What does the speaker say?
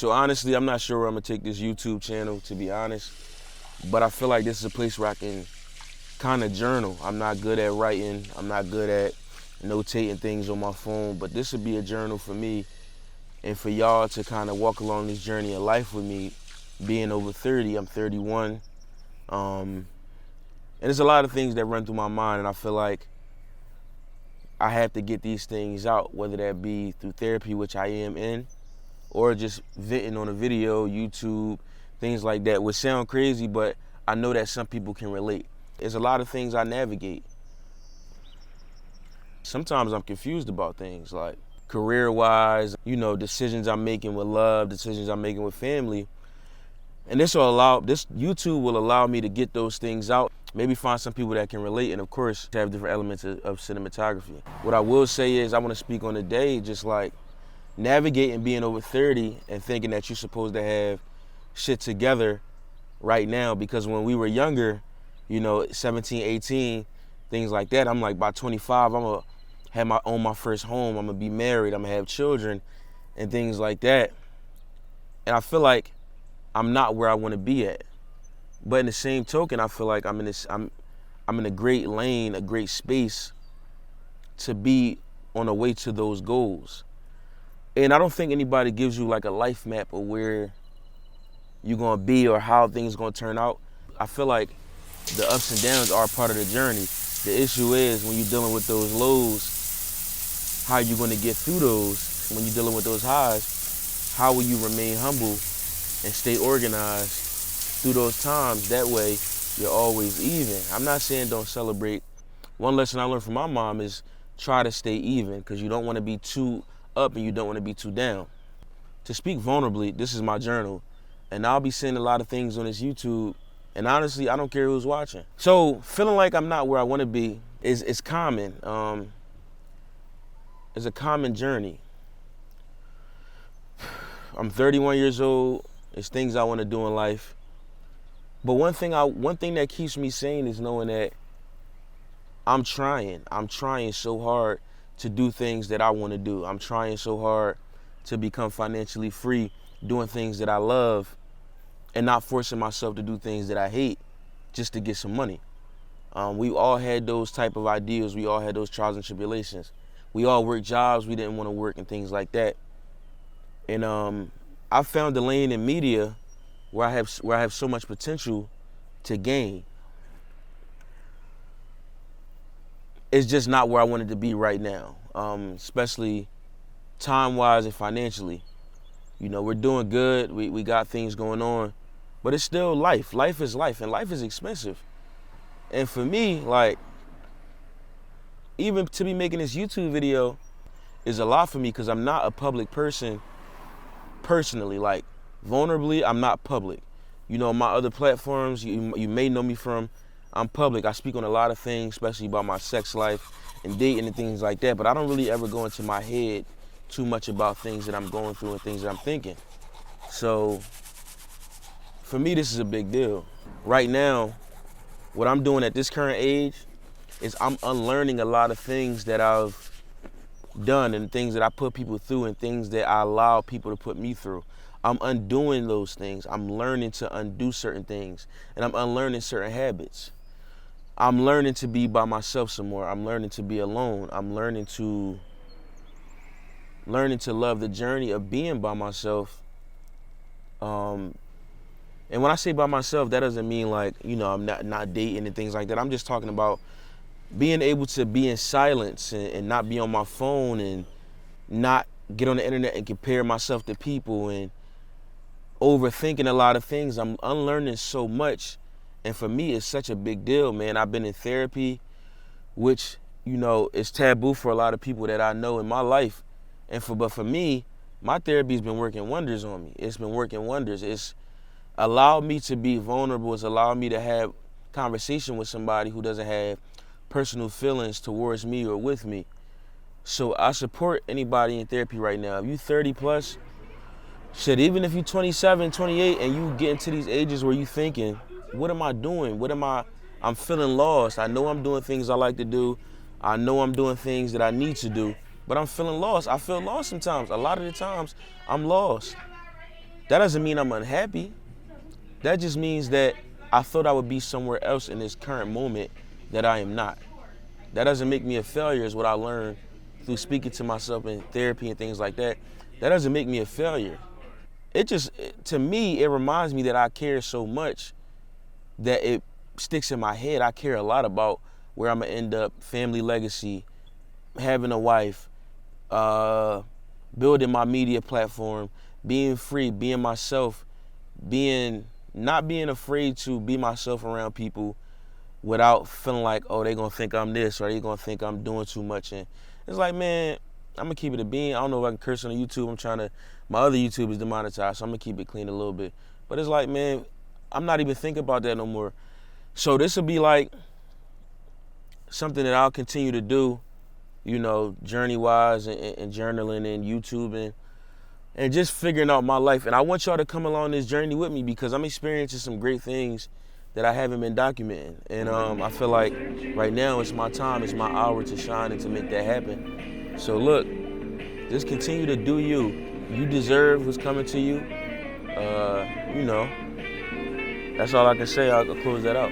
So honestly, I'm not sure where I'm gonna take this YouTube channel, to be honest. But I feel like this is a place where I can kind of journal. I'm not good at writing. I'm not good at notating things on my phone. But this would be a journal for me and for y'all to kind of walk along this journey of life with me. Being over 30, I'm 31. And there's a lot of things that run through my mind, and I feel like I have to get these things out, whether that be through therapy, which I am in, or just venting on a video, YouTube, things like that, which sound crazy, but I know that some people can relate. There's a lot of things I navigate. Sometimes I'm confused about things like career-wise, decisions I'm making with love, decisions I'm making with family. And this YouTube will allow me to get those things out, maybe find some people that can relate, and of course, have different elements of cinematography. What I will say is I want to speak on the day, just like navigating being over 30 and thinking that you're supposed to have shit together right now, because when we were younger, 17, 18, things like that, I'm like, by 25, I'm gonna have my first home, I'm gonna be married, I'm gonna have children and things like that. And I feel like I'm not where I want to be at. But in the same token, I feel like I'm in a great lane, a great space to be on the way to those goals. And I don't think anybody gives you like a life map of where you're gonna be or how things gonna turn out. I feel like the ups and downs are part of the journey. The issue is when you're dealing with those lows, how you gonna get through those? When you're dealing with those highs, how will you remain humble and stay organized through those times? That way, you're always even. I'm not saying don't celebrate. One lesson I learned from my mom is try to stay even, because you don't want to be too up and you don't want to be too down. To speak vulnerably, this is my journal, and I'll be saying a lot of things on this YouTube, and honestly, I don't care who's watching. So feeling like I'm not where I want to be is common. It's a common journey. I'm 31 years old. There's things I want to do in life. But one thing that keeps me sane is knowing that I'm trying. I'm trying so hard to do things that I want to do. I'm trying so hard to become financially free, doing things that I love and not forcing myself to do things that I hate just to get some money. We all had those type of ideals. We all had those trials and tribulations. We all worked jobs we didn't want to work and things like that. And I found the lane in media where I have so much potential to gain. It's just not where I wanted to be right now, especially time-wise and financially. We're doing good. We got things going on, but it's still life. Life is life, and life is expensive. And for me, like, even to be making this YouTube video is a lot for me, because I'm not a public person personally. Like, vulnerably, I'm not public. My other platforms, you may know me from, I'm public. I speak on a lot of things, especially about my sex life and dating and things like that, but I don't really ever go into my head too much about things that I'm going through and things that I'm thinking. So for me, this is a big deal. Right now, what I'm doing at this current age is I'm unlearning a lot of things that I've done and things that I put people through and things that I allow people to put me through. I'm undoing those things. I'm learning to undo certain things, and I'm unlearning certain habits. I'm learning to be by myself some more. I'm learning to be alone. I'm learning to love the journey of being by myself. And when I say by myself, that doesn't mean like, I'm not dating and things like that. I'm just talking about being able to be in silence and not be on my phone and not get on the internet and compare myself to people and overthinking a lot of things. I'm unlearning so much. And for me, it's such a big deal, man. I've been in therapy, which, is taboo for a lot of people that I know in my life. But for me, my therapy's been working wonders on me. It's been working wonders. It's allowed me to be vulnerable. It's allowed me to have conversation with somebody who doesn't have personal feelings towards me or with me. So I support anybody in therapy right now. If you 30 plus, shit, even if you're 27, 28, and you get into these ages where you thinking, what am I doing? I'm feeling lost. I know I'm doing things I like to do. I know I'm doing things that I need to do, but I'm feeling lost. I feel lost sometimes. A lot of the times, I'm lost. That doesn't mean I'm unhappy. That just means that I thought I would be somewhere else in this current moment that I am not. That doesn't make me a failure, is what I learned through speaking to myself in therapy and things like that. That doesn't make me a failure. To me, it reminds me that I care so much that it sticks in my head. I care a lot about where I'm gonna end up, family legacy, having a wife, building my media platform, being free, being myself, not being afraid to be myself around people without feeling like, oh, they gonna think I'm this, or they gonna think I'm doing too much. And it's like, man, I'm gonna keep it a bean. I don't know if I can curse on YouTube. My other YouTube is demonetized, so I'm gonna keep it clean a little bit. But it's like, man, I'm not even thinking about that no more. So this will be like something that I'll continue to do, journey-wise and journaling and YouTubing and just figuring out my life. And I want y'all to come along this journey with me because I'm experiencing some great things that I haven't been documenting. And I feel like right now it's my time, it's my hour to shine and to make that happen. So look, just continue to do you. You deserve what's coming to you. That's all I can say. I'll close that out.